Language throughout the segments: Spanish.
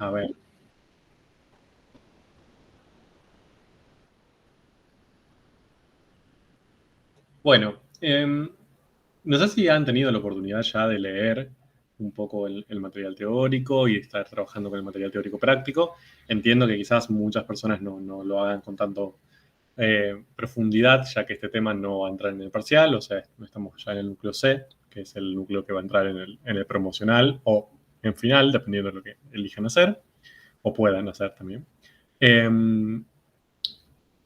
A ver. Bueno, no sé si han tenido la oportunidad ya de leer un poco el material teórico y estar trabajando con el material teórico práctico. Entiendo que quizás muchas personas no lo hagan con tanto profundidad, ya que este tema no va a entrar en el parcial, o sea, no estamos ya en el núcleo C, que es el núcleo que va a entrar en el promocional o en final, dependiendo de lo que elijan hacer o puedan hacer también.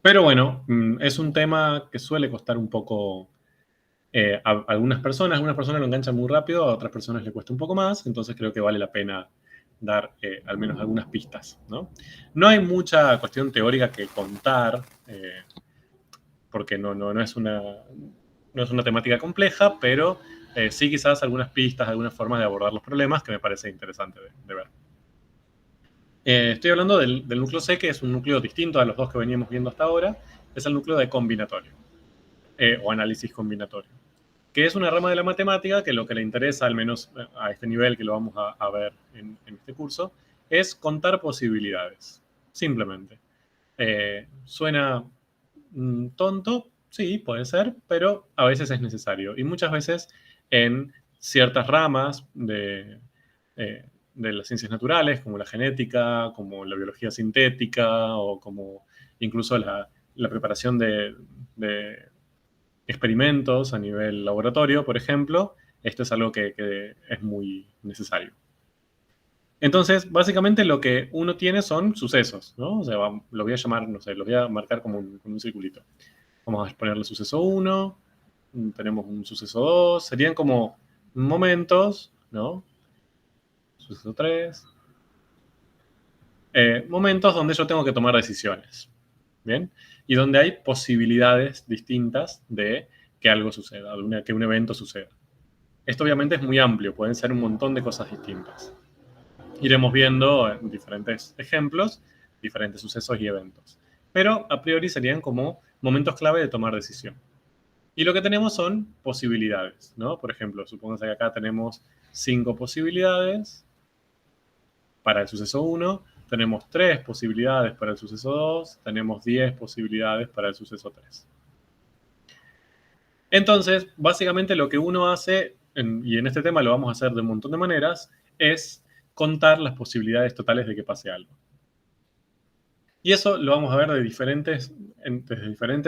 Pero bueno, es un tema que suele costar un poco a algunas personas lo enganchan muy rápido, a otras personas le cuesta un poco más, entonces creo que vale la pena dar al menos algunas pistas, ¿no? No hay mucha cuestión teórica que contar, porque no es una temática compleja, pero sí quizás algunas pistas, algunas formas de abordar los problemas que me parece interesante de ver. Estoy hablando del núcleo C, que es un núcleo distinto a los dos que veníamos viendo hasta ahora, es el núcleo de combinatorio, o análisis combinatorio, que es una rama de la matemática que lo que le interesa, al menos a este nivel que lo vamos a ver en este curso, es contar posibilidades, simplemente. Suena tonto, sí, puede ser, pero a veces es necesario. Y muchas veces en ciertas ramas de las ciencias naturales, como la genética, como la biología sintética, o como incluso la preparación de experimentos a nivel laboratorio, por ejemplo, esto es algo que es muy necesario. Entonces, básicamente lo que uno tiene son sucesos, ¿no? O sea, lo voy a llamar, no sé, lo voy a marcar como un circulito. Vamos a ponerle suceso 1, tenemos un suceso 2, serían como momentos, ¿no? Suceso 3, momentos donde yo tengo que tomar decisiones, ¿bien? Y donde hay posibilidades distintas de que algo suceda, que un evento suceda. Esto obviamente es muy amplio, pueden ser un montón de cosas distintas. Iremos viendo diferentes ejemplos, diferentes sucesos y eventos. Pero a priori serían como momentos clave de tomar decisión. Y lo que tenemos son posibilidades, ¿no? Por ejemplo, supónganse que acá tenemos 5 posibilidades para el suceso 1, tenemos 3 posibilidades para el suceso 2, tenemos 10 posibilidades para el suceso 3. Entonces, básicamente lo que uno hace, y en este tema lo vamos a hacer de un montón de maneras, es contar las posibilidades totales de que pase algo. Y eso lo vamos a ver desde diferentes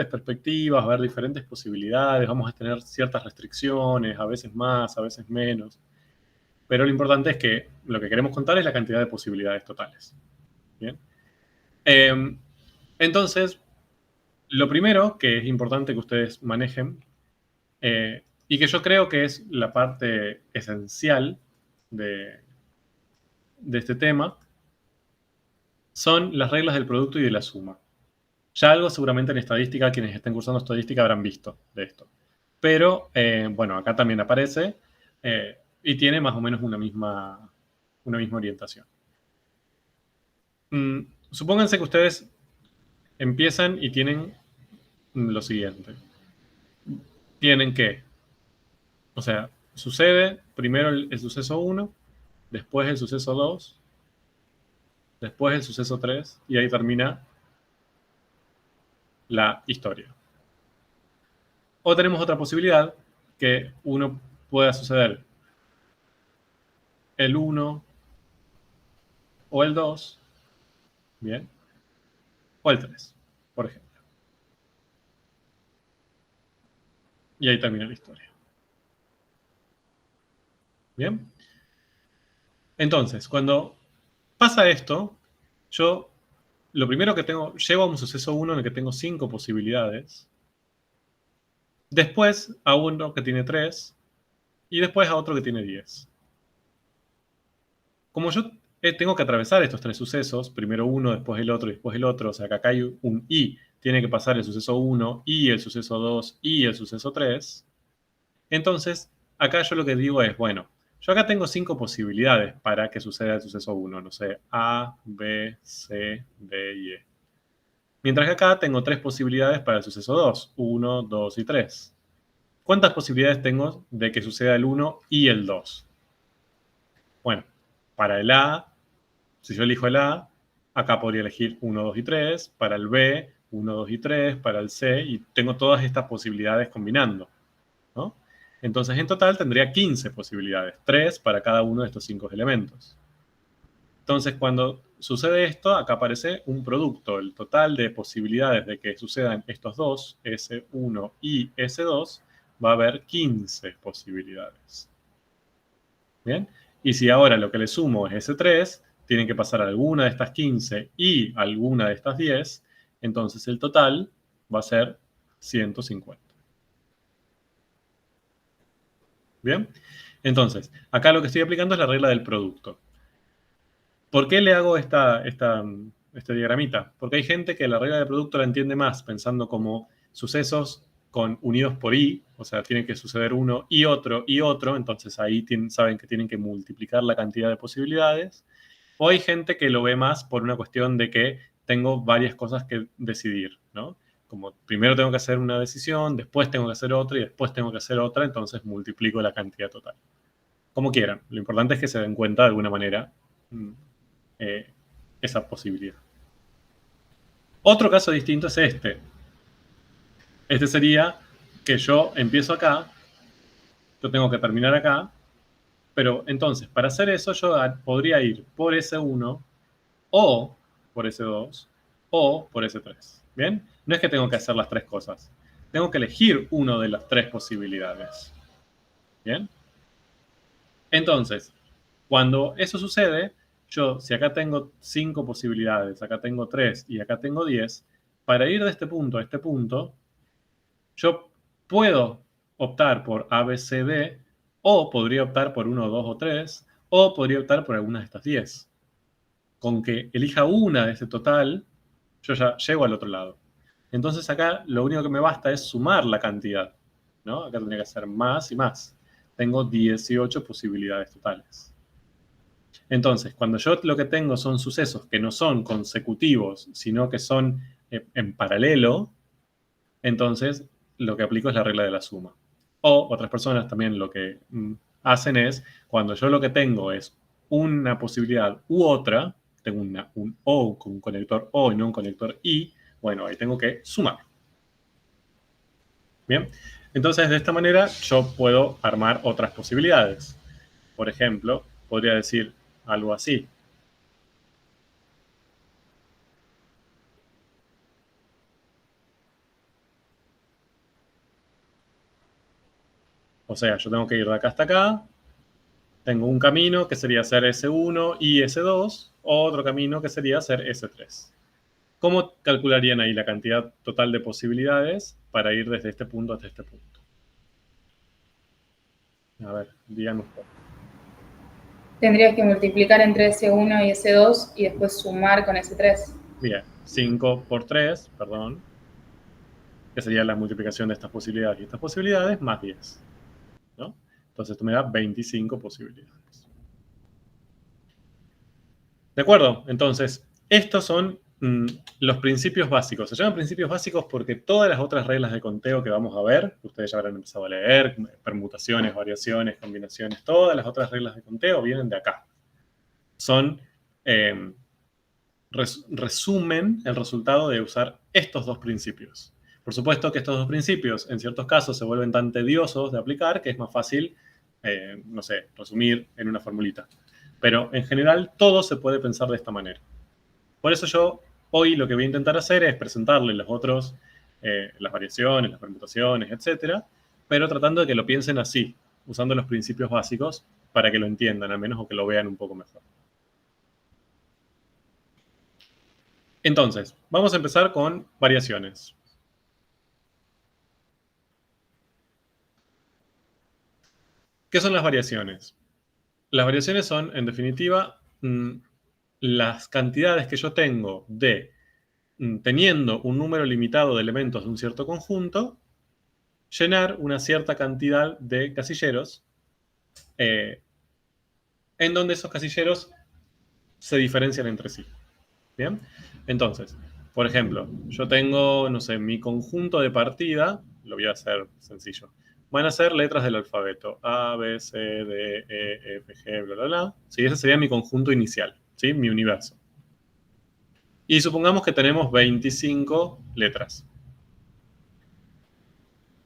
perspectivas, ver diferentes posibilidades, vamos a tener ciertas restricciones, a veces más, a veces menos. Pero lo importante es que lo que queremos contar es la cantidad de posibilidades totales. ¿Bien? Entonces, lo primero que es importante que ustedes manejen, y que yo creo que es la parte esencial de este tema, son las reglas del producto y de la suma. Ya algo seguramente en estadística, quienes estén cursando estadística habrán visto de esto. Pero, bueno, acá también aparece y tiene más o menos una misma orientación. Supónganse que ustedes empiezan y tienen lo siguiente. Tienen que, o sea, sucede primero el suceso 1, después el suceso 2, después el suceso 3 y ahí termina la historia. O tenemos otra posibilidad, que uno pueda suceder el 1 o el 2, ¿bien? O el 3, por ejemplo. Y ahí termina la historia. ¿Bien? Entonces, cuando pasa esto, yo lo primero que tengo, llego a un suceso 1 en el que tengo 5 posibilidades, después a uno que tiene 3 y después a otro que tiene 10. Como yo tengo que atravesar estos 3 sucesos, primero uno, después el otro y después el otro, o sea que acá hay un y, tiene que pasar el suceso 1 y el suceso 2 y el suceso 3, entonces acá yo lo que digo es, bueno, yo acá tengo 5 posibilidades para que suceda el suceso 1, no sé, A, B, C, D y E. Mientras que acá tengo 3 posibilidades para el suceso 2, 1, 2 y 3. ¿Cuántas posibilidades tengo de que suceda el 1 y el 2? Bueno, para el A Si yo elijo el A, acá podría elegir 1, 2 y 3, para el B, 1, 2 y 3, para el C, y tengo todas estas posibilidades combinando, ¿no? Entonces, en total tendría 15 posibilidades, 3 para cada uno de estos 5 elementos. Entonces, cuando sucede esto, acá aparece un producto. El total de posibilidades de que sucedan estos dos, S1 y S2, va a haber 15 posibilidades. ¿Bien? Y si ahora lo que le sumo es S3, tienen que pasar alguna de estas 15 y alguna de estas 10, entonces el total va a ser 150. ¿Bien? Entonces, acá lo que estoy aplicando es la regla del producto. ¿Por qué le hago este diagramita? Porque hay gente que la regla del producto la entiende más pensando como sucesos unidos por i, o sea, tiene que suceder uno y otro, entonces ahí saben que tienen que multiplicar la cantidad de posibilidades. O hay gente que lo ve más por una cuestión de que tengo varias cosas que decidir, ¿no? Como primero tengo que hacer una decisión, después tengo que hacer otra y después tengo que hacer otra, entonces multiplico la cantidad total. Como quieran. Lo importante es que se den cuenta de alguna manera eh, esa posibilidad. Otro caso distinto es este. Este sería que yo empiezo acá, yo tengo que terminar acá, pero entonces para hacer eso yo podría ir por S1 o por S2 o por S3. ¿Bien? No es que tengo que hacer las tres cosas. Tengo que elegir una de las tres posibilidades. ¿Bien? Entonces, cuando eso sucede, yo, si acá tengo 5 posibilidades, acá tengo 3 y acá tengo 10, para ir de este punto a este punto, yo puedo optar por A, B, C, D, o podría optar por 1, 2 o 3, o podría optar por alguna de estas 10. Con que elija una de este total, yo ya llego al otro lado. Entonces acá lo único que me basta es sumar la cantidad, ¿no? Acá tendría que ser más y más. Tengo 18 posibilidades totales. Entonces, cuando yo lo que tengo son sucesos que no son consecutivos, sino que son en paralelo, entonces lo que aplico es la regla de la suma. O otras personas también lo que hacen es, cuando yo lo que tengo es una posibilidad u otra, tengo un O con un conector O y no un conector I, bueno, ahí tengo que sumar. Bien, entonces de esta manera yo puedo armar otras posibilidades. Por ejemplo, podría decir algo así. O sea, yo tengo que ir de acá hasta acá, tengo un camino que sería hacer S1 y S2, otro camino que sería hacer S3. ¿Cómo calcularían ahí la cantidad total de posibilidades para ir desde este punto hasta este punto? A ver, díganme un poco. Tendrías que multiplicar entre S1 y S2 y después sumar con S3. Bien, 5 por 3, perdón, que sería la multiplicación de estas posibilidades y estas posibilidades, más 10, ¿no? Entonces esto me da 25 posibilidades. ¿De acuerdo? Entonces, estos son los principios básicos. Se llaman principios básicos porque todas las otras reglas de conteo que vamos a ver, ustedes ya habrán empezado a leer, permutaciones, variaciones, combinaciones, todas las otras reglas de conteo vienen de acá. Son, resumen el resultado de usar estos dos principios. Por supuesto que estos dos principios en ciertos casos se vuelven tan tediosos de aplicar que es más fácil, no sé, resumir en una formulita. Pero en general todo se puede pensar de esta manera. Por eso yo hoy lo que voy a intentar hacer es presentarles los otros, las variaciones, las permutaciones, etcétera, pero tratando de que lo piensen así, usando los principios básicos para que lo entiendan al menos o que lo vean un poco mejor. Entonces, vamos a empezar con variaciones. ¿Qué son las variaciones? Las variaciones son, en definitiva, las cantidades que yo tengo de, teniendo un número limitado de elementos de un cierto conjunto, llenar una cierta cantidad de casilleros, en donde esos casilleros se diferencian entre sí. ¿Bien? Entonces, por ejemplo, yo tengo, no sé, mi conjunto de partida, lo voy a hacer sencillo, van a ser letras del alfabeto, A, B, C, D, E, F, G, bla, bla, bla. Sí, ese sería mi conjunto inicial. ¿sí? Mi universo. Y supongamos que tenemos 25 letras.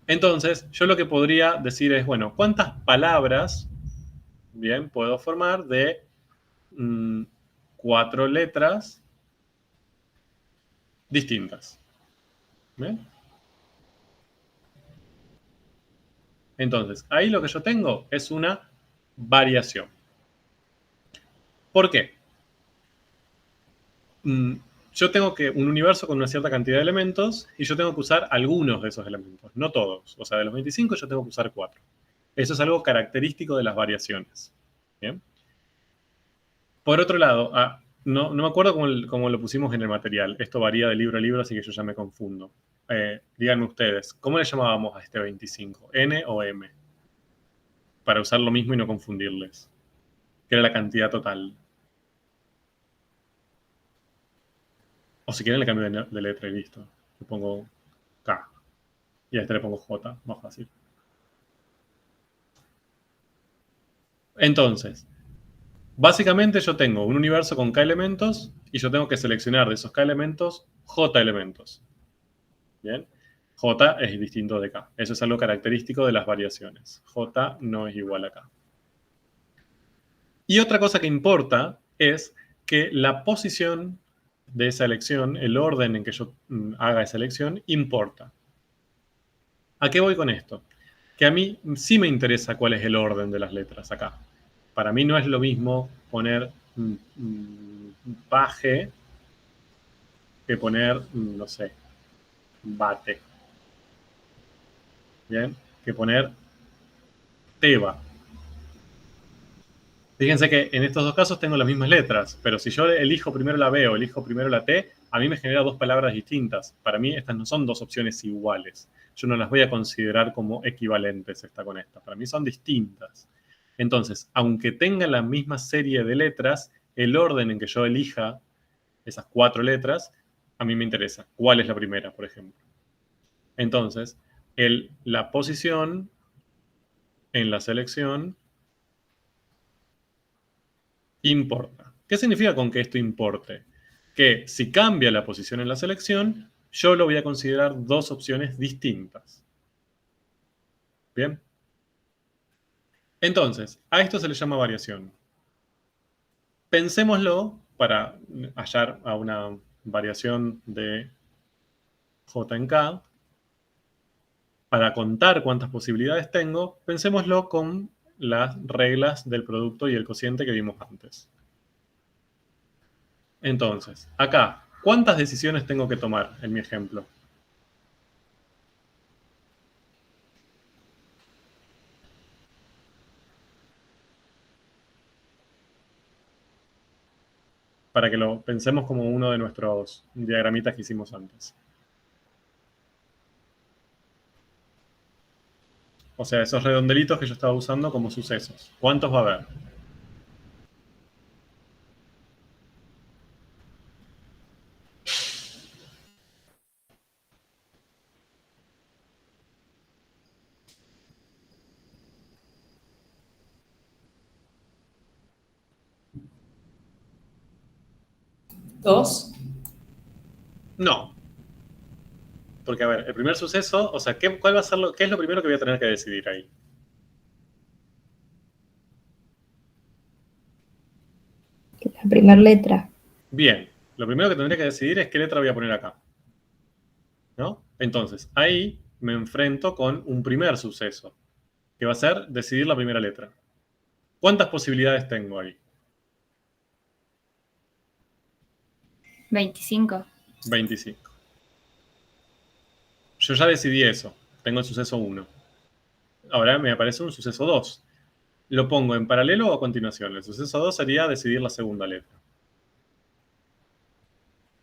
Entonces, yo lo que podría decir es, bueno, ¿cuántas palabras, bien, puedo formar de 4 letras distintas? ¿Bien? Entonces, ahí lo que yo tengo es una variación. ¿Por qué? Yo tengo un universo con una cierta cantidad de elementos y yo tengo que usar algunos de esos elementos, no todos. O sea, de los 25 yo tengo que usar 4. Eso es algo característico de las variaciones. ¿Bien? Por otro lado, no me acuerdo cómo lo pusimos en el material. Esto varía de libro a libro, así que yo ya me confundo. Díganme ustedes, ¿cómo le llamábamos a este 25? ¿N o M? Para usar lo mismo y no confundirles. Que era la cantidad total. O si quieren le cambio de letra y listo. Le pongo K. Y a este le pongo J, más fácil. Entonces, básicamente yo tengo un universo con K elementos y yo tengo que seleccionar de esos K elementos J elementos. ¿Bien? J es distinto de K. Eso es algo característico de las variaciones. J no es igual a K. Y otra cosa que importa es que la posición de esa elección, el orden en que yo haga esa elección, importa. ¿A qué voy con esto? Que a mí sí me interesa cuál es el orden de las letras acá. Para mí no es lo mismo poner paje que poner, no sé, bate. ¿Bien? Que poner teba. Fíjense que en estos dos casos tengo las mismas letras, pero si yo elijo primero la B o elijo primero la T, a mí me genera dos palabras distintas. Para mí estas no son dos opciones iguales. Yo no las voy a considerar como equivalentes esta con esta. Para mí son distintas. Entonces, aunque tenga la misma serie de letras, el orden en que yo elija esas 4 letras, a mí me interesa. ¿Cuál es la primera, por ejemplo? Entonces, la posición en la selección importa. ¿Qué significa con que esto importe? Que si cambia la posición en la selección, yo lo voy a considerar dos opciones distintas. ¿Bien? Entonces, a esto se le llama variación. Pensémoslo para hallar a una variación de J en K. Para contar cuántas posibilidades tengo, pensémoslo con las reglas del producto y el cociente que vimos antes. Entonces, acá, ¿cuántas decisiones tengo que tomar en mi ejemplo? Para que lo pensemos como uno de nuestros diagramitas que hicimos antes. O sea, esos redondelitos que yo estaba usando como sucesos. ¿Cuántos va a haber? ¿Dos? No. Porque, a ver, el primer suceso, o sea, ¿cuál va a ser qué es lo primero que voy a tener que decidir ahí? La primera letra. Bien, lo primero que tendría que decidir es qué letra voy a poner acá. ¿No? Entonces, ahí me enfrento con un primer suceso, que va a ser decidir la primera letra. ¿Cuántas posibilidades tengo ahí? 25. 25. Yo ya decidí eso. Tengo el suceso 1. Ahora me aparece un suceso 2. ¿Lo pongo en paralelo o a continuación? El suceso 2 sería decidir la segunda letra.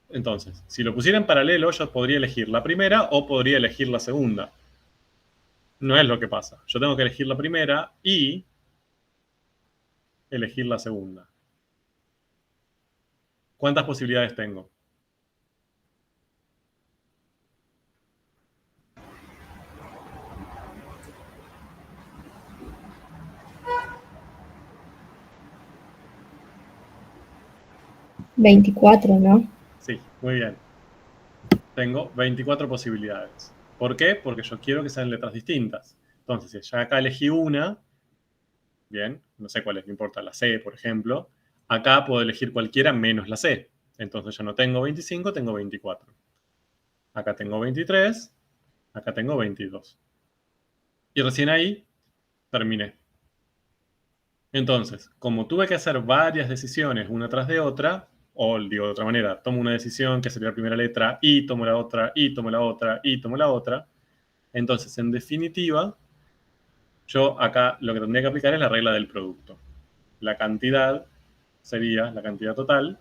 Entonces, si lo pusiera en paralelo, yo podría elegir la primera o podría elegir la segunda. No es lo que pasa. Yo tengo que elegir la primera y elegir la segunda. ¿Cuántas posibilidades tengo? 24, ¿no? Sí, muy bien. Tengo 24 posibilidades. ¿Por qué? Porque yo quiero que sean letras distintas. Entonces, si ya acá elegí una, bien, no sé cuál es, no importa, la C, por ejemplo, acá puedo elegir cualquiera menos la C. Entonces ya no tengo 25, tengo 24. Acá tengo 23, acá tengo 22. Y recién ahí terminé. Entonces, como tuve que hacer varias decisiones una tras de otra, o digo de otra manera, tomo una decisión que sería la primera letra, y tomo la otra, y tomo la otra, y tomo la otra, entonces, en definitiva, yo acá lo que tendría que aplicar es la regla del producto. La cantidad sería, la cantidad total,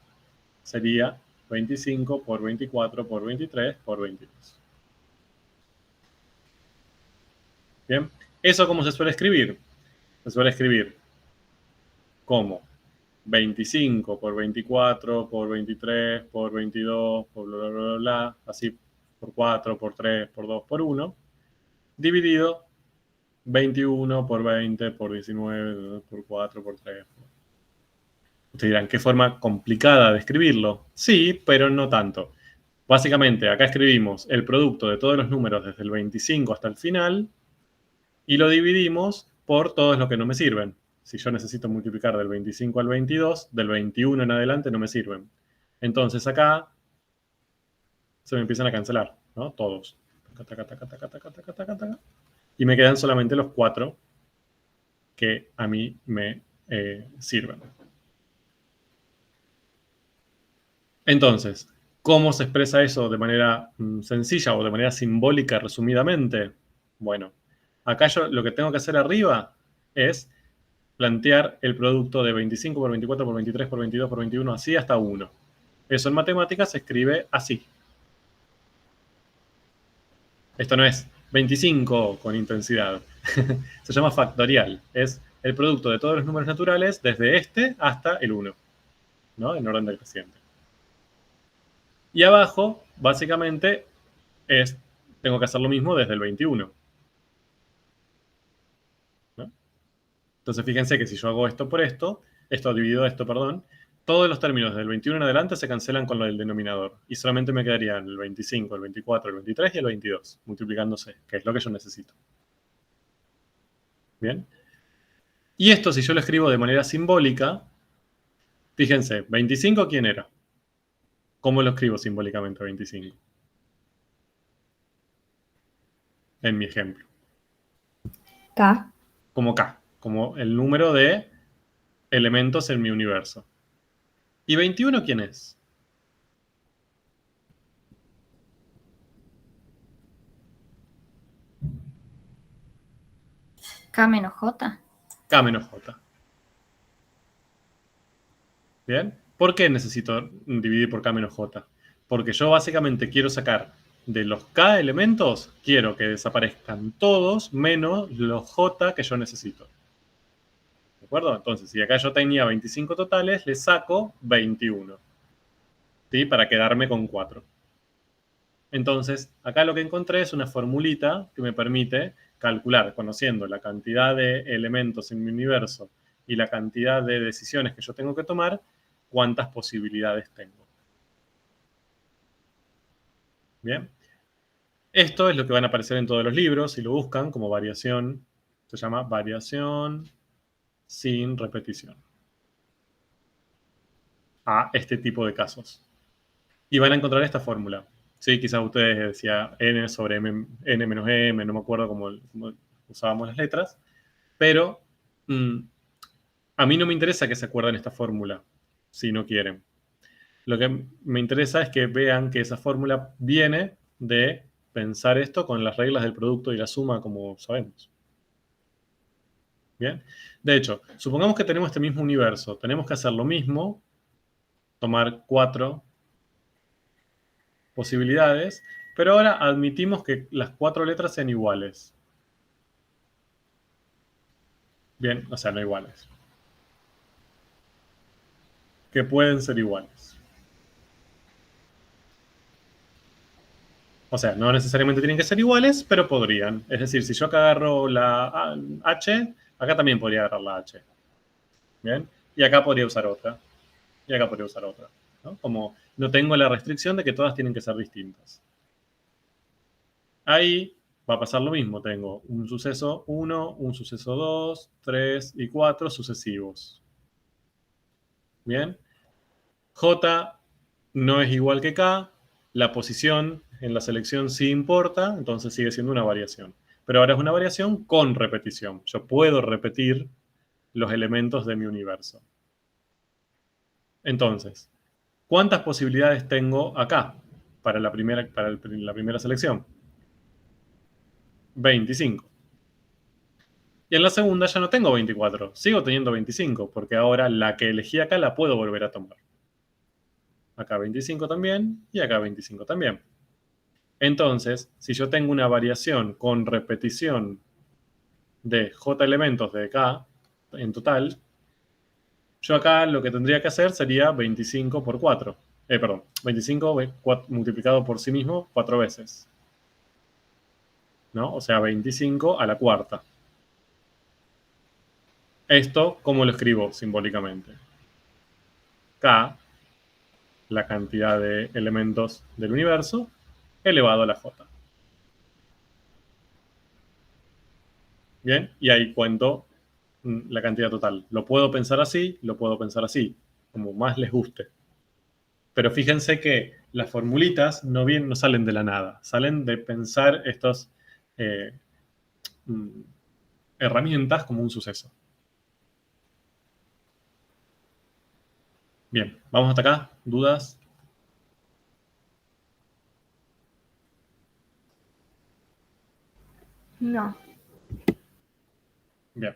sería 25 por 24 por 23 por 22. Bien, ¿eso cómo se suele escribir? Se suele escribir como 25 por 24 por 23 por 22 por bla, bla, bla, bla, así por 4, por 3, por 2, por 1, dividido 21 por 20 por 19 por 4 por 3. Ustedes dirán, ¿qué forma complicada de escribirlo? Sí, pero no tanto. Básicamente, acá escribimos el producto de todos los números desde el 25 hasta el final y lo dividimos por todos los que no me sirven. Si yo necesito multiplicar del 25 al 22, del 21 en adelante no me sirven. Entonces acá se me empiezan a cancelar, ¿no? Todos. Y me quedan solamente los 4 que a mí me sirven. Entonces, ¿cómo se expresa eso de manera sencilla o de manera simbólica, resumidamente? Bueno, acá yo lo que tengo que hacer arriba es plantear el producto de 25 por 24 por 23 por 22 por 21, así hasta 1. Eso en matemáticas se escribe así. Esto no es 25 con intensidad. Se llama factorial. Es el producto de todos los números naturales desde este hasta el 1, ¿no? En orden decreciente. Y abajo, básicamente, tengo que hacer lo mismo desde el 21. ¿No? Entonces, fíjense que si yo hago esto por esto dividido esto, perdón, todos los términos del 21 en adelante se cancelan con lo del denominador. Y solamente me quedarían el 25, el 24, el 23 y el 22, multiplicándose, que es lo que yo necesito. ¿Bien? Y esto, si yo lo escribo de manera simbólica, fíjense, 25, ¿quién era? ¿Cómo lo escribo simbólicamente 25? En mi ejemplo. K. Como K, como el número de elementos en mi universo. ¿Y 21 quién es? K menos J. K menos J. ¿Bien? ¿Por qué necesito dividir por K menos J? Porque yo básicamente quiero sacar de los K elementos, quiero que desaparezcan todos menos los J que yo necesito. ¿De acuerdo? Entonces, si acá yo tenía 25 totales, le saco 21. ¿Sí? Para quedarme con 4. Entonces, acá lo que encontré es una formulita que me permite calcular, conociendo la cantidad de elementos en mi universo y la cantidad de decisiones que yo tengo que tomar, cuántas posibilidades tengo. Bien. Esto es lo que van a aparecer en todos los libros, si lo buscan como variación, se llama variación sin repetición. A este tipo de casos. Y van a encontrar esta fórmula. Sí, quizás ustedes decían n sobre n menos m, no me acuerdo cómo usábamos las letras, pero a mí no me interesa que se acuerden esta fórmula, si no quieren. Lo que me interesa es que vean que esa fórmula viene de pensar esto con las reglas del producto y la suma, como sabemos. Bien. De hecho, supongamos que tenemos este mismo universo. Tenemos que hacer lo mismo, tomar 4 posibilidades, pero ahora admitimos que las 4 letras sean iguales. Bien, o sea, no iguales. Que pueden ser iguales. O sea, no necesariamente tienen que ser iguales, pero podrían. Es decir, si yo acá agarro la H, acá también podría agarrar la H. ¿Bien? Y acá podría usar otra. Y acá podría usar otra. ¿no? Como no tengo la restricción de que todas tienen que ser distintas. Ahí va a pasar lo mismo. Tengo un suceso 1, un suceso 2, 3 y 4 sucesivos. Bien. J no es igual que K. La posición en la selección sí importa, entonces sigue siendo una variación. Pero ahora es una variación con repetición. Yo puedo repetir los elementos de mi universo. Entonces, ¿cuántas posibilidades tengo acá para la primera selección? 25. Y en la segunda ya no tengo 24, sigo teniendo 25, porque ahora la que elegí acá la puedo volver a tomar. Acá 25 también, y acá 25 también. Entonces, si yo tengo una variación con repetición de J elementos de K en total, yo acá lo que tendría que hacer sería 25 por 4. Perdón, 25 multiplicado por sí mismo 4 veces. ¿No? O sea, 25 a la cuarta. Esto, ¿cómo lo escribo simbólicamente? K, la cantidad de elementos del universo, elevado a la J. Bien, y ahí cuento la cantidad total. Lo puedo pensar así, lo puedo pensar así, como más les guste. Pero fíjense que las formulitas no salen de la nada, salen de pensar estas herramientas como un suceso. Bien, vamos hasta acá. ¿Dudas? No. Bien.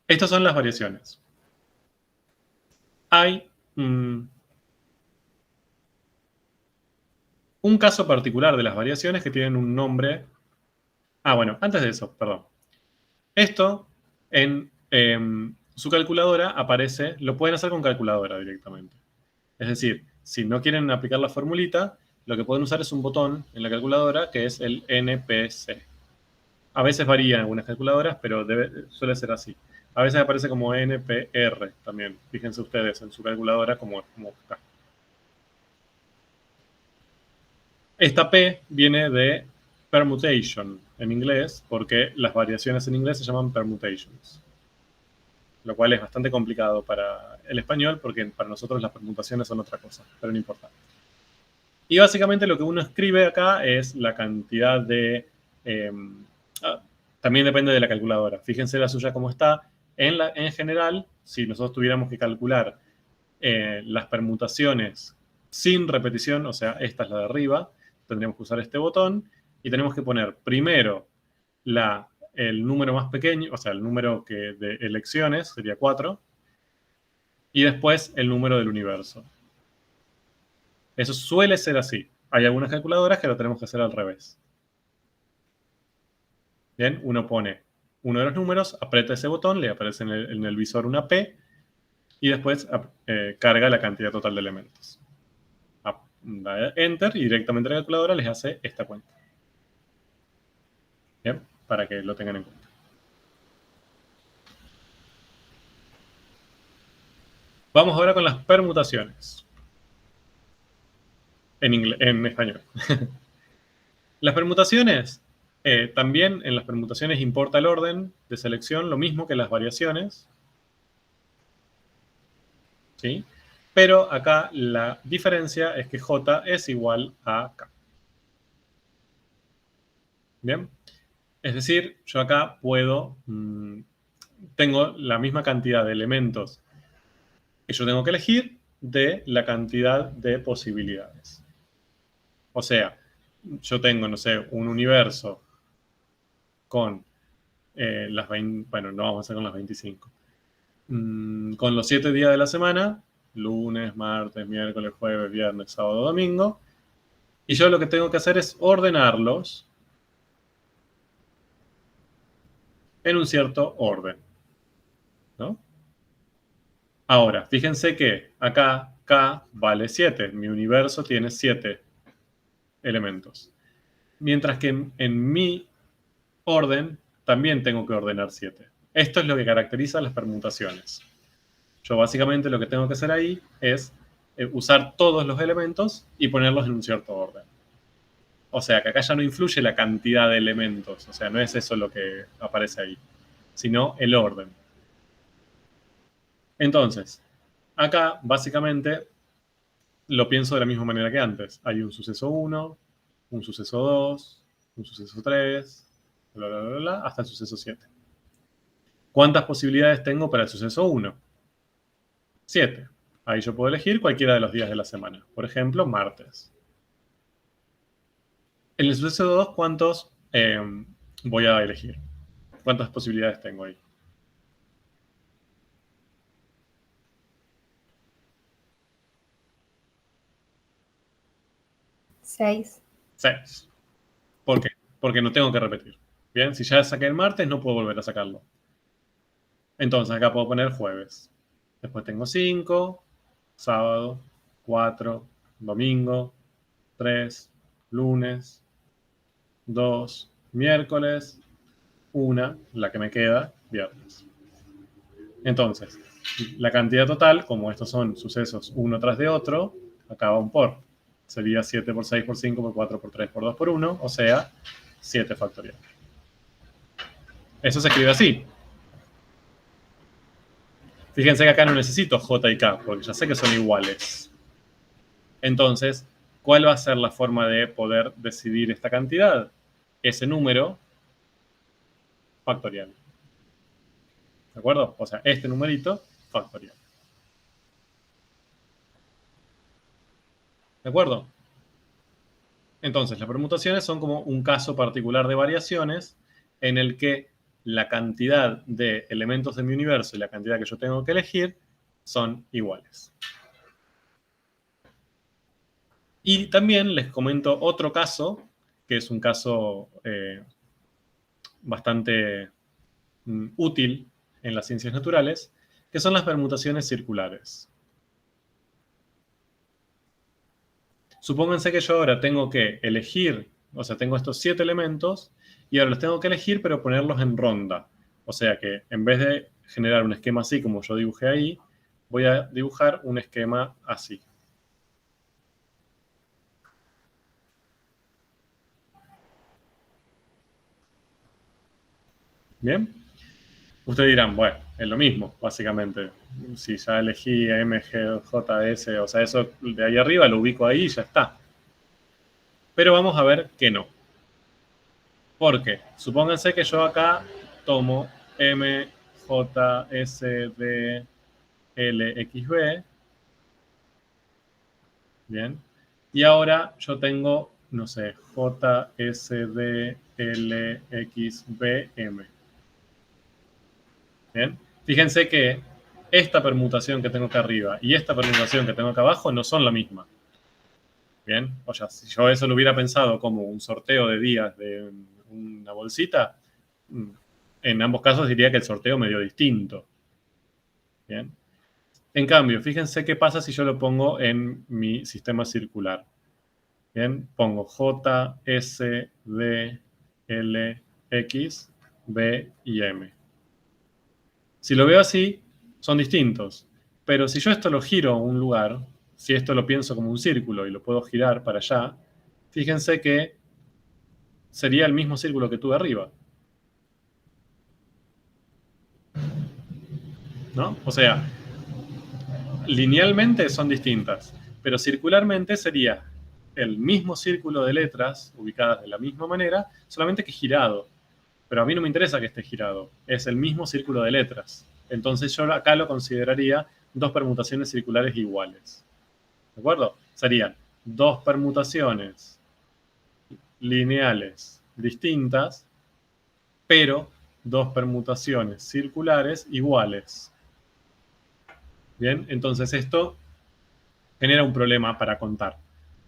Estas son las variaciones. Hay un caso particular de las variaciones que tienen un nombre. Ah, bueno, antes de eso, perdón. Esto en su calculadora aparece, lo pueden hacer con calculadora directamente. Es decir, si no quieren aplicar la formulita, lo que pueden usar es un botón en la calculadora que es el NPC. A veces varía en algunas calculadoras, pero suele ser así. A veces aparece como NPR también. Fíjense ustedes en su calculadora como está. Esta P viene de permutation en inglés, porque las variaciones en inglés se llaman permutations. Lo cual es bastante complicado para el español, porque para nosotros las permutaciones son otra cosa, pero no importa. Y básicamente lo que uno escribe acá es la cantidad de... también depende de la calculadora. Fíjense la suya cómo está. En general, si nosotros tuviéramos que calcular las permutaciones sin repetición, o sea, esta es la de arriba, tendríamos que usar este botón y tenemos que poner primero el número más pequeño, o sea, el número de elecciones, sería 4, y después el número del universo. Eso suele ser así. Hay algunas calculadoras que lo tenemos que hacer al revés. Bien, uno pone uno de los números, aprieta ese botón, le aparece en el visor una P y después carga la cantidad total de elementos. Da Enter y directamente la calculadora les hace esta cuenta. Bien, para que lo tengan en cuenta. Vamos ahora con las permutaciones. En español. Las permutaciones, también en las permutaciones importa el orden de selección, lo mismo que las variaciones. ¿Sí? Pero acá la diferencia es que J es igual a K. Bien. Es decir, yo acá tengo la misma cantidad de elementos que yo tengo que elegir de la cantidad de posibilidades. O sea, yo tengo, no sé, un universo con las 20, bueno, no vamos a hacer con las 25. Con los 7 días de la semana, lunes, martes, miércoles, jueves, viernes, sábado, domingo. Y yo lo que tengo que hacer es ordenarlos en un cierto orden, ¿no? Ahora, fíjense que acá K vale 7. Mi universo tiene 7 elementos. Mientras que en mi orden también tengo que ordenar 7. Esto es lo que caracteriza las permutaciones. Yo básicamente lo que tengo que hacer ahí es usar todos los elementos y ponerlos en un cierto orden. O sea, que acá ya no influye la cantidad de elementos. O sea, no es eso lo que aparece ahí, sino el orden. Entonces, acá, básicamente, lo pienso de la misma manera que antes. Hay un suceso 1, un suceso 2, un suceso 3, bla, bla, bla, bla, hasta el suceso 7. ¿Cuántas posibilidades tengo para el suceso 1? 7. Ahí yo puedo elegir cualquiera de los días de la semana. Por ejemplo, martes. En el suceso 2, ¿cuántos voy a elegir? ¿Cuántas posibilidades tengo ahí? 6. 6. ¿Por qué? Porque no tengo que repetir. Bien, si ya saqué el martes, no puedo volver a sacarlo. Entonces acá puedo poner jueves. Después tengo 5, sábado, 4, domingo, 3, lunes, 2, miércoles, 1, la que me queda, viernes. Entonces, la cantidad total, como estos son sucesos uno tras de otro, acá va un por. Sería 7 por 6 por 5 por 4 por 3 por 2 por 1, o sea, 7 factorial. Eso se escribe así. Fíjense que acá no necesito J y K, porque ya sé que son iguales. Entonces, ¿cuál va a ser la forma de poder decidir esta cantidad? Ese número factorial. ¿De acuerdo? O sea, este numerito factorial. ¿De acuerdo? Entonces, las permutaciones son como un caso particular de variaciones en el que la cantidad de elementos de mi universo y la cantidad que yo tengo que elegir son iguales. Y también les comento otro caso, que es un caso bastante útil en las ciencias naturales, que son las permutaciones circulares. Supónganse que yo ahora tengo que elegir, o sea, tengo estos 7 elementos y ahora los tengo que elegir, pero ponerlos en ronda. O sea que en vez de generar un esquema así como yo dibujé ahí, voy a dibujar un esquema así. ¿Bien? Ustedes dirán, bueno, es lo mismo, básicamente. Si ya elegí M, G, J, S, o sea, eso de ahí arriba lo ubico ahí y ya está. Pero vamos a ver que no. Porque supónganse que yo acá tomo M, J, S, D, L, X, B. Bien. Y ahora yo tengo, no sé, J, S, D, L, X, B, M. Bien. Fíjense que esta permutación que tengo acá arriba y esta permutación que tengo acá abajo no son la misma. Bien. O sea, si yo eso lo hubiera pensado como un sorteo de días de una bolsita, en ambos casos diría que el sorteo me dio distinto. Bien. En cambio, fíjense qué pasa si yo lo pongo en mi sistema circular. Bien, pongo J, S, D, L, X, B y M. Si lo veo así, son distintos. Pero si yo esto lo giro a un lugar, si esto lo pienso como un círculo y lo puedo girar para allá, fíjense que sería el mismo círculo que tuve arriba. ¿No? O sea, linealmente son distintas, pero circularmente sería el mismo círculo de letras ubicadas de la misma manera, solamente que girado. Pero a mí no me interesa que esté girado, es el mismo círculo de letras. Entonces yo acá lo consideraría dos permutaciones circulares iguales. ¿De acuerdo? Serían dos permutaciones lineales distintas, pero dos permutaciones circulares iguales. Bien, entonces esto genera un problema para contar,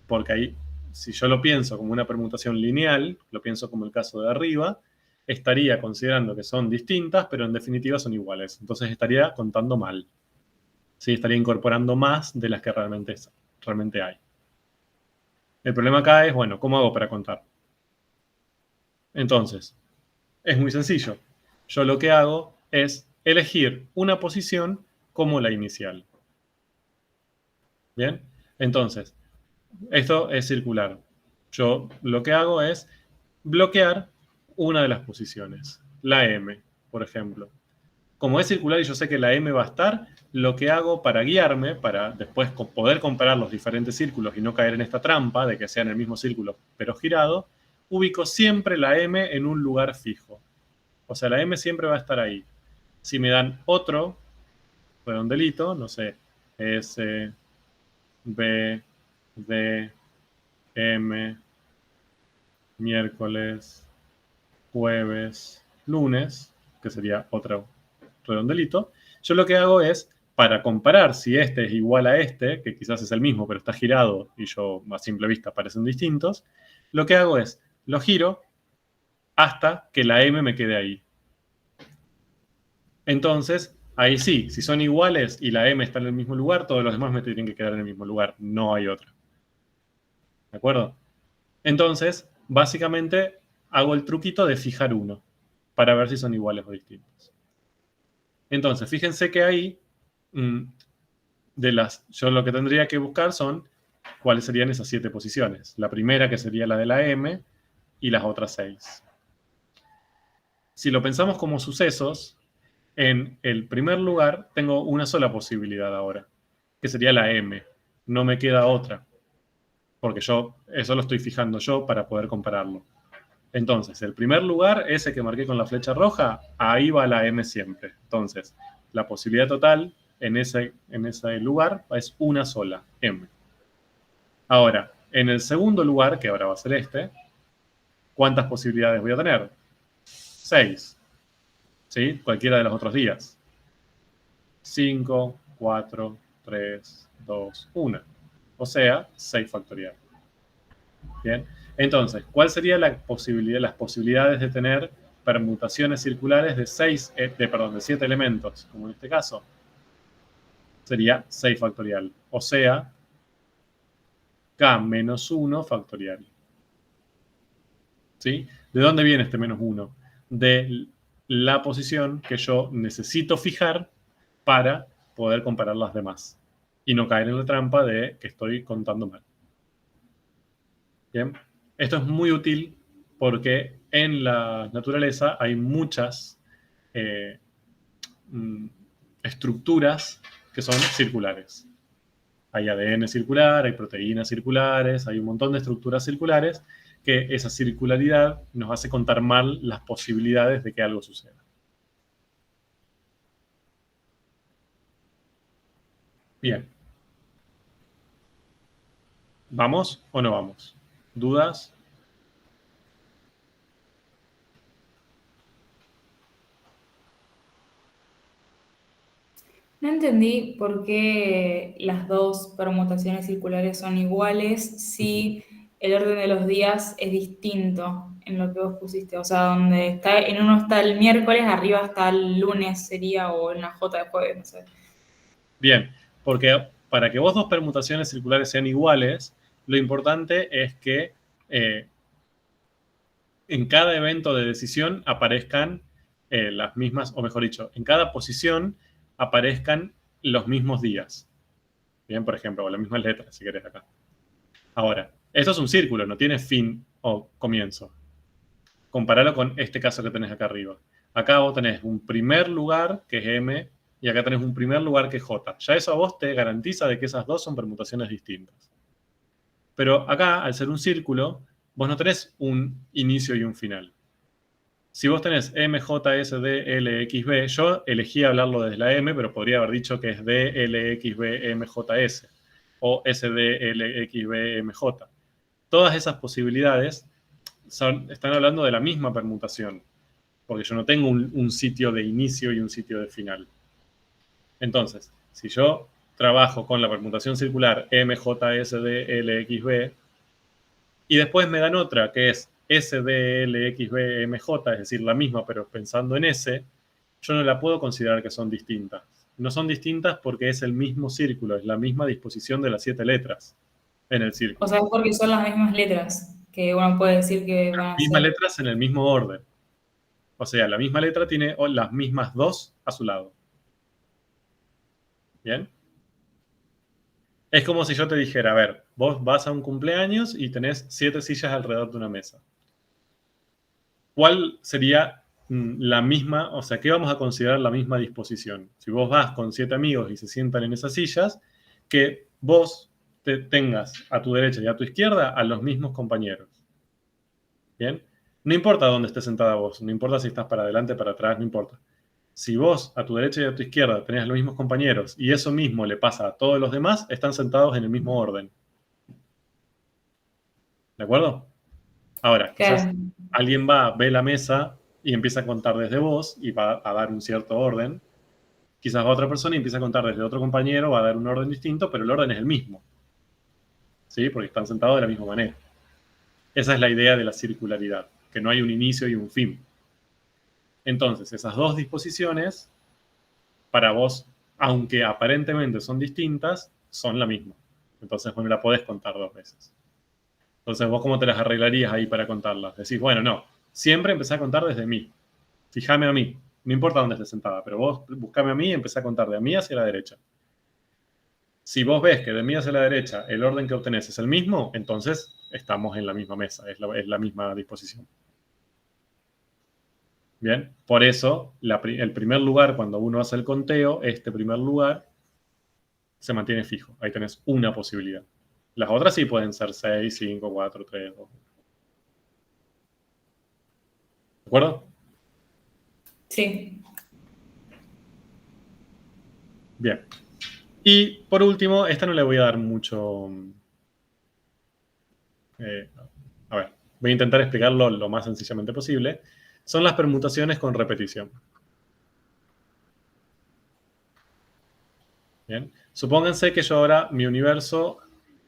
porque ahí, si yo lo pienso como una permutación lineal, lo pienso como el caso de arriba, estaría considerando que son distintas, pero en definitiva son iguales. Entonces estaría contando mal. ¿Sí? Estaría incorporando más de las que realmente hay. El problema acá es, bueno, ¿cómo hago para contar? Entonces, es muy sencillo. Yo lo que hago es elegir una posición como la inicial. ¿Bien? Entonces, esto es circular. Yo lo que hago es bloquear una de las posiciones, la M, por ejemplo. Como es circular y yo sé que la M va a estar, lo que hago para guiarme, para después poder comparar los diferentes círculos y no caer en esta trampa de que sean el mismo círculo pero girado, ubico siempre la M en un lugar fijo. O sea, la M siempre va a estar ahí. Si me dan otro redondelito, no sé, S, B, D, M, miércoles, jueves, lunes, que sería otro redondelito, yo lo que hago es, para comparar si este es igual a este, que quizás es el mismo, pero está girado y yo a simple vista parecen distintos, lo que hago es, lo giro hasta que la M me quede ahí. Entonces, ahí sí, si son iguales y la M está en el mismo lugar, todos los demás me tienen que quedar en el mismo lugar, no hay otra. ¿De acuerdo? Entonces, básicamente hago el truquito de fijar uno para ver si son iguales o distintos. Entonces, fíjense que ahí, yo lo que tendría que buscar son cuáles serían esas 7 posiciones. La primera, que sería la de la M, y las otras 6. Si lo pensamos como sucesos, en el primer lugar tengo una sola posibilidad ahora, que sería la M. No me queda otra, porque eso lo estoy fijando yo para poder compararlo. Entonces, el primer lugar, ese que marqué con la flecha roja, ahí va la M siempre. Entonces, la posibilidad total en ese lugar es una sola, M. Ahora, en el segundo lugar, que ahora va a ser este, ¿cuántas posibilidades voy a tener? 6. ¿Sí? Cualquiera de los otros días. 5, 4, 3, 2, 1. O sea, 6 factorial. Bien. Entonces, ¿cuál sería las posibilidades de tener permutaciones circulares de 7 elementos, como en este caso? Sería 6 factorial. O sea, K menos 1 factorial. ¿Sí? ¿De dónde viene este menos 1? De la posición que yo necesito fijar para poder comparar las demás y no caer en la trampa de que estoy contando mal. Bien, esto es muy útil porque en la naturaleza hay muchas estructuras que son circulares. Hay ADN circular, hay proteínas circulares, hay un montón de estructuras circulares que esa circularidad nos hace contar mal las posibilidades de que algo suceda. Bien. ¿Vamos o no vamos? ¿Dudas? No entendí por qué las dos permutaciones circulares son iguales si el orden de los días es distinto en lo que vos pusiste. O sea, donde está, en uno está el miércoles, arriba está el lunes, sería, o en la J de jueves, no sé. Bien, porque para que vos dos permutaciones circulares sean iguales, lo importante es que en cada evento de decisión aparezcan las mismas, o mejor dicho, en cada posición aparezcan los mismos días. Bien, por ejemplo, o las mismas letras, si querés acá. Ahora, esto es un círculo, no tiene fin o comienzo. Comparalo con este caso que tenés acá arriba. Acá vos tenés un primer lugar, que es M, y acá tenés un primer lugar, que es J. Ya eso a vos te garantiza de que esas dos son permutaciones distintas. Pero acá, al ser un círculo, vos no tenés un inicio y un final. Si vos tenés M, J, S, D, L, X, B, yo elegí hablarlo desde la M, pero podría haber dicho que es D, L, X, B, M, J, S. O S, D, L, X, B, M, J. Todas esas posibilidades están hablando de la misma permutación, porque yo no tengo un sitio de inicio y un sitio de final. Entonces, si yo trabajo con la permutación circular M, J, S, D, L, X, B, y después me dan otra que es S, D, L, X, B, M, J, es decir, la misma, pero pensando en S, yo no la puedo considerar que son distintas. No son distintas porque es el mismo círculo, es la misma disposición de las 7 letras en el círculo. O sea, es porque son las mismas letras que uno puede decir que van a Mismas ser. letras en el mismo orden. O sea, la misma letra tiene las mismas dos a su lado. ¿Bien? Es como si yo te dijera, a ver, vos vas a un cumpleaños y tenés 7 sillas alrededor de una mesa. ¿Cuál sería la misma, o sea, qué vamos a considerar la misma disposición? Si vos vas con 7 amigos y se sientan en esas sillas, que vos tengas a tu derecha y a tu izquierda a los mismos compañeros. ¿Bien? No importa dónde estés sentada vos, no importa si estás para adelante, para atrás, no importa. Si vos a tu derecha y a tu izquierda tenés los mismos compañeros y eso mismo le pasa a todos los demás, están sentados en el mismo orden. ¿De acuerdo? Ahora, quizás Claro. alguien ve la mesa y empieza a contar desde vos y va a dar un cierto orden. Quizás va otra persona y empieza a contar desde otro compañero, va a dar un orden distinto, pero el orden es el mismo. ¿Sí? Porque están sentados de la misma manera. Esa es la idea de la circularidad, que no hay un inicio y un fin. Entonces, esas dos disposiciones, para vos, aunque aparentemente son distintas, son la misma. Entonces, vos no la podés contar dos veces. Entonces, ¿vos cómo te las arreglarías ahí para contarlas? Decís, bueno, no, siempre empecé a contar desde mí. Fíjame a mí, no importa dónde estés sentada, pero vos buscame a mí y empecé a contar de mí hacia la derecha. Si vos ves que de mí hacia la derecha el orden que obtenés es el mismo, entonces estamos en la misma mesa, es la misma disposición. Bien, por eso el primer lugar, cuando uno hace el conteo, este primer lugar se mantiene fijo. Ahí tenés una posibilidad. Las otras sí pueden ser 6, 5, 4, 3, 2. ¿De acuerdo? Sí. Bien. Y por último, esta no le voy a dar mucho... a ver, voy a intentar explicarlo lo más sencillamente posible. Son las permutaciones con repetición. Bien. Supónganse que yo ahora, mi universo,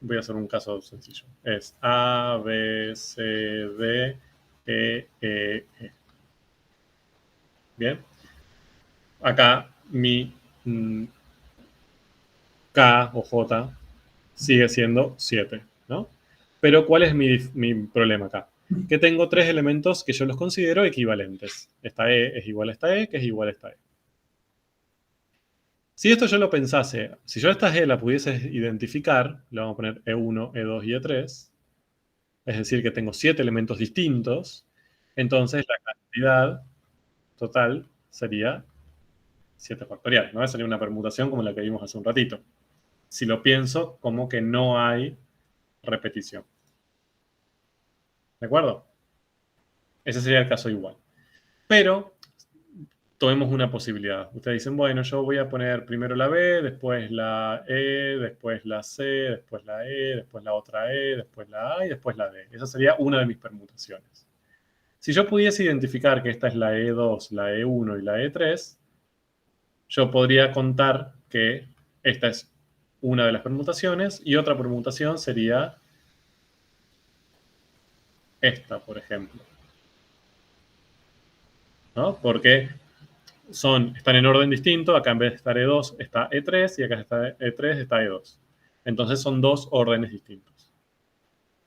voy a hacer un caso sencillo, es A, B, C, D, E, E, E. Bien. Acá mi K o J sigue siendo 7, ¿no? Pero ¿cuál es mi problema acá? Que tengo 3 elementos que yo los considero equivalentes. Esta E es igual a esta E, que es igual a esta E. Si esto yo lo pensase, si yo esta E la pudiese identificar, le vamos a poner E1, E2 y E3, es decir, que tengo 7 elementos distintos, entonces la cantidad total sería 7 factorial, ¿no? Sería una permutación como la que vimos hace un ratito. Si lo pienso como que no hay repetición. ¿De acuerdo? Ese sería el caso igual. Pero tomemos una posibilidad. Ustedes dicen, bueno, yo voy a poner primero la B, después la E, después la C, después la E, después la otra E, después la A y después la D. Esa sería una de mis permutaciones. Si yo pudiese identificar que esta es la E2, la E1 y la E3, yo podría contar que esta es una de las permutaciones y otra permutación sería esta, por ejemplo. ¿No? Porque están en orden distinto. Acá en vez de estar E2 está E3 y acá está E3 está E2. Entonces son dos órdenes distintos.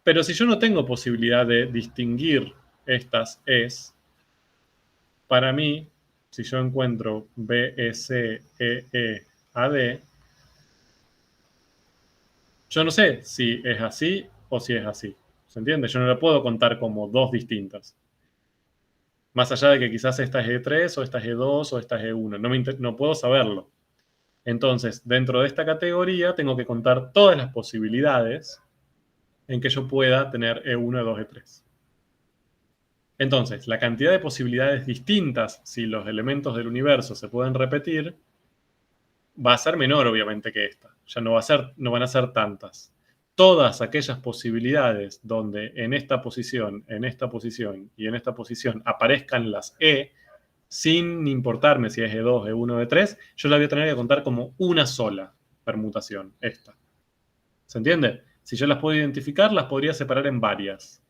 Pero si yo no tengo posibilidad de distinguir estas E's, para mí, si yo encuentro B, E, C, E, E, A, D, yo no sé si es así o si es así. ¿Se entiende? Yo no la puedo contar como dos distintas. Más allá de que quizás esta es E3 o esta es E2 o esta es E1. No puedo saberlo. Entonces, dentro de esta categoría tengo que contar todas las posibilidades en que yo pueda tener E1, E2, E3. Entonces, la cantidad de posibilidades distintas, si los elementos del universo se pueden repetir, va a ser menor, obviamente, que esta. Ya no van a ser tantas. Todas aquellas posibilidades donde en esta posición y en esta posición aparezcan las E, sin importarme si es E2, E1, E3, yo la voy a tener que contar como una sola permutación, esta. ¿Se entiende? Si yo las puedo identificar, las podría separar en varias.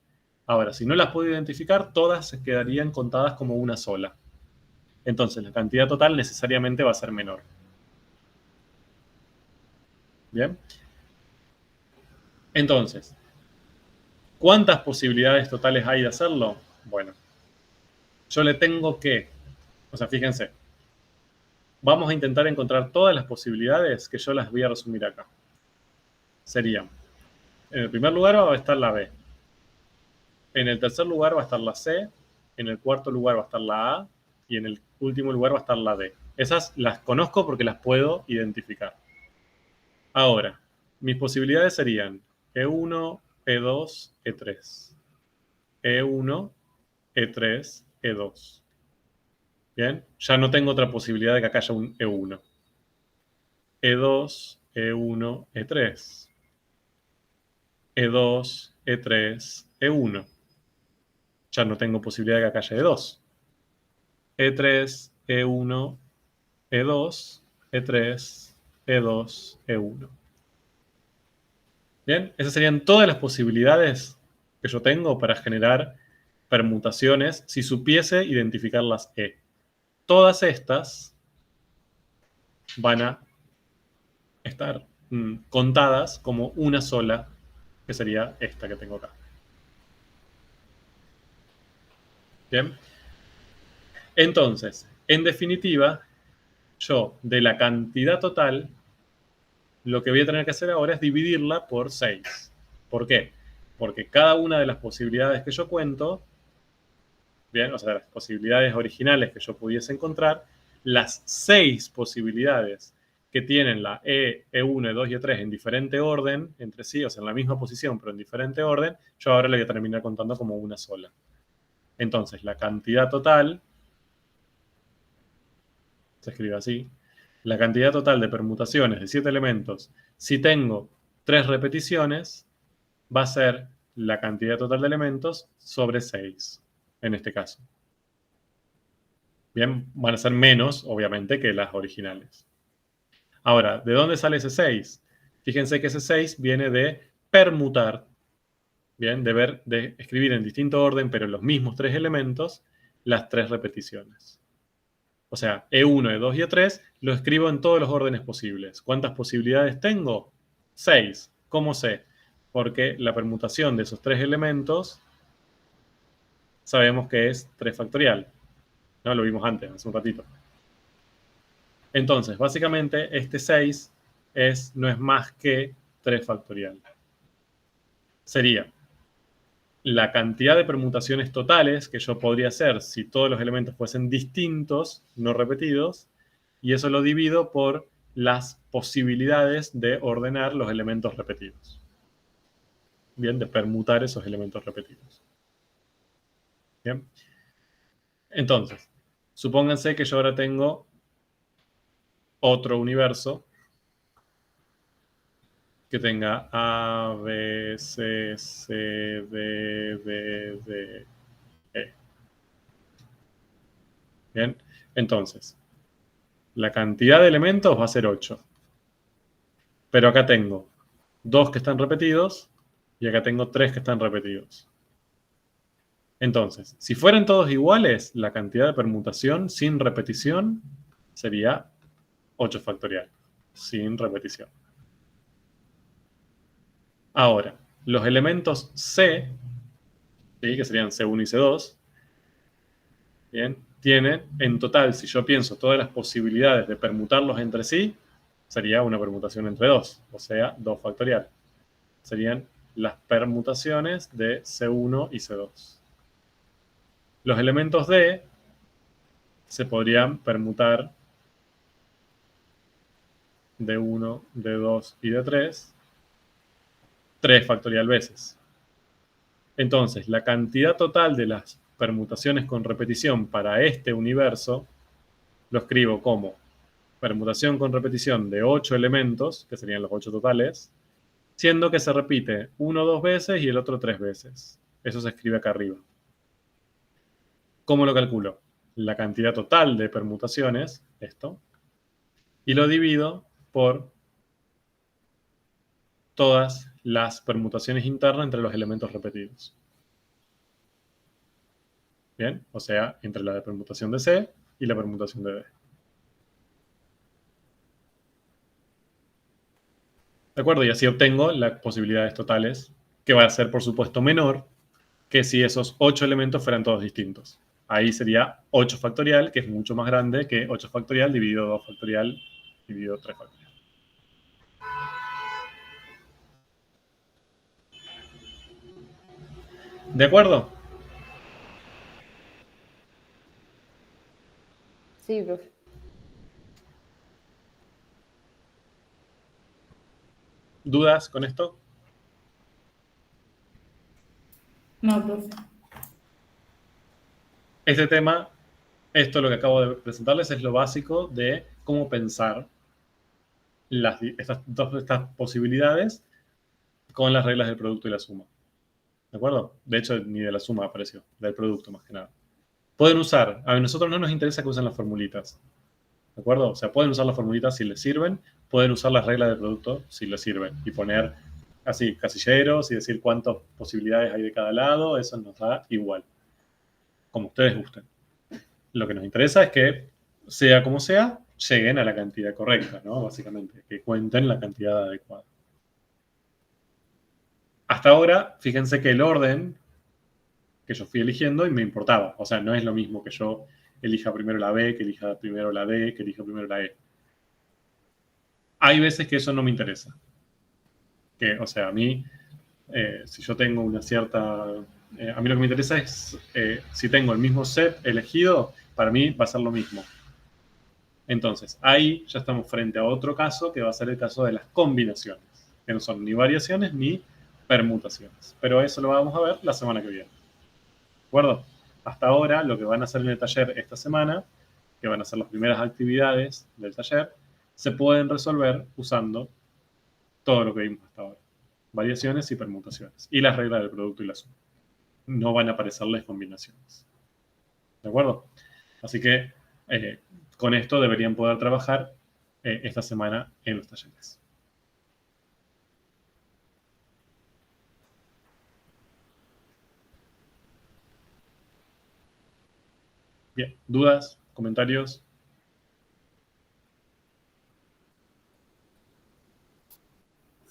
Ahora, si no las puedo identificar, todas se quedarían contadas como una sola. Entonces, la cantidad total necesariamente va a ser menor. ¿Bien? Entonces, ¿cuántas posibilidades totales hay de hacerlo? Bueno, yo le tengo que, o sea, fíjense, vamos a intentar encontrar todas las posibilidades que yo las voy a resumir acá. serían, en el primer lugar va a estar la B, en el tercer lugar va a estar la C, en el cuarto lugar va a estar la A y en el último lugar va a estar la D. Esas las conozco porque las puedo identificar. Ahora, mis posibilidades serían E1, E2, E3. E1, E3, E2. Bien, ya no tengo otra posibilidad de que acá haya un E1. E2, E1, E3. E2, E3, E1. Ya no tengo posibilidad de que acá haya E2. E3, E1, E2, E3, E2, E1. Bien, esas serían todas las posibilidades que yo tengo para generar permutaciones si supiese identificar las E. Todas estas van a estar contadas como una sola, que sería esta que tengo acá. Bien. Entonces, en definitiva, yo de la cantidad total, lo que voy a tener que hacer ahora es dividirla por 6. ¿Por qué? Porque cada una de las posibilidades que yo cuento, bien, o sea, las posibilidades originales que yo pudiese encontrar, las 6 posibilidades que tienen la E, E1, E2 y E3 en diferente orden entre sí, o sea, en la misma posición, pero en diferente orden, yo ahora le voy a terminar contando como una sola. Entonces, la cantidad total, se escribe así, la cantidad total de permutaciones de 7 elementos, si tengo 3 repeticiones, va a ser la cantidad total de elementos sobre 6, en este caso. Bien, van a ser menos, obviamente, que las originales. Ahora, ¿de dónde sale ese 6? Fíjense que ese 6 viene de permutar, bien, de escribir en distinto orden, pero los mismos 3 elementos, las 3 repeticiones. O sea, E1, E2 y E3 lo escribo en todos los órdenes posibles. ¿Cuántas posibilidades tengo? 6. ¿Cómo sé? Porque la permutación de esos 3 elementos sabemos que es 3 factorial. ¿No? Lo vimos antes, hace un ratito. Entonces, básicamente, este 6 no es más que 3 factorial. Sería la cantidad de permutaciones totales que yo podría hacer si todos los elementos fuesen distintos, no repetidos, y eso lo divido por las posibilidades de ordenar los elementos repetidos. Bien, de permutar esos elementos repetidos. Bien. Entonces, supónganse que yo ahora tengo otro universo que tenga A, B, C, C, D, D, D, E. Bien, entonces, la cantidad de elementos va a ser 8. Pero acá tengo 2 que están repetidos y acá tengo 3 que están repetidos. Entonces, si fueran todos iguales, la cantidad de permutación sin repetición sería 8 factorial, sin repetición. Ahora, los elementos C, ¿sí? Que serían C1 y C2, ¿bien? Tienen, en total, si yo pienso todas las posibilidades de permutarlos entre sí, sería una permutación entre 2, o sea, 2 factorial. Serían las permutaciones de C1 y C2. Los elementos D se podrían permutar D1, D2 y D3 3 factorial veces. Entonces, la cantidad total de las permutaciones con repetición para este universo lo escribo como permutación con repetición de 8 elementos, que serían los 8 totales, siendo que se repite uno 2 veces y el otro 3 veces. Eso se escribe acá arriba. ¿Cómo lo calculo? La cantidad total de permutaciones, esto, y lo divido por todas las permutaciones internas entre los elementos repetidos. Bien, o sea, entre la de permutación de C y la permutación de D. ¿De acuerdo? Y así obtengo las posibilidades totales, que va a ser, por supuesto, menor que si esos 8 elementos fueran todos distintos. Ahí sería 8 factorial, que es mucho más grande que 8 factorial dividido 2 factorial dividido 3 factorial. ¿De acuerdo? Sí, profe. ¿Dudas con esto? No, profe. Este tema, esto lo que acabo de presentarles es lo básico de cómo pensar estas posibilidades con las reglas del producto y la suma. ¿De acuerdo? De hecho, ni de la suma apareció, del producto más que nada. Pueden usar, a nosotros no nos interesa que usen las formulitas. ¿De acuerdo? O sea, pueden usar las formulitas si les sirven, pueden usar las reglas del producto si les sirven y poner así casilleros y decir cuántas posibilidades hay de cada lado, eso nos da igual, como ustedes gusten. Lo que nos interesa es que, sea como sea, lleguen a la cantidad correcta, ¿no? Básicamente, que cuenten la cantidad adecuada. Hasta ahora, fíjense que el orden que yo fui eligiendo y me importaba. O sea, no es lo mismo que yo elija primero la B, que elija primero la D, que elija primero la E. Hay veces que eso no me interesa. O sea, a mí, si yo tengo una cierta... a mí lo que me interesa es, si tengo el mismo set elegido, para mí va a ser lo mismo. Entonces, ahí ya estamos frente a otro caso, que va a ser el caso de las combinaciones, que no son ni variaciones ni permutaciones. Pero eso lo vamos a ver la semana que viene. ¿De acuerdo? Hasta ahora, lo que van a hacer en el taller esta semana, que van a ser las primeras actividades del taller, se pueden resolver usando todo lo que vimos hasta ahora. Variaciones y permutaciones. Y las reglas del producto y la suma. No van a aparecerles combinaciones. ¿De acuerdo? Así que con esto deberían poder trabajar esta semana en los talleres. Bien, ¿dudas? ¿Comentarios?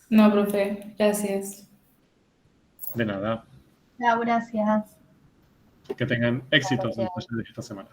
No, profe. Gracias. De nada. Chao, gracias. Que tengan éxitos en Gracias. los talleres esta semana.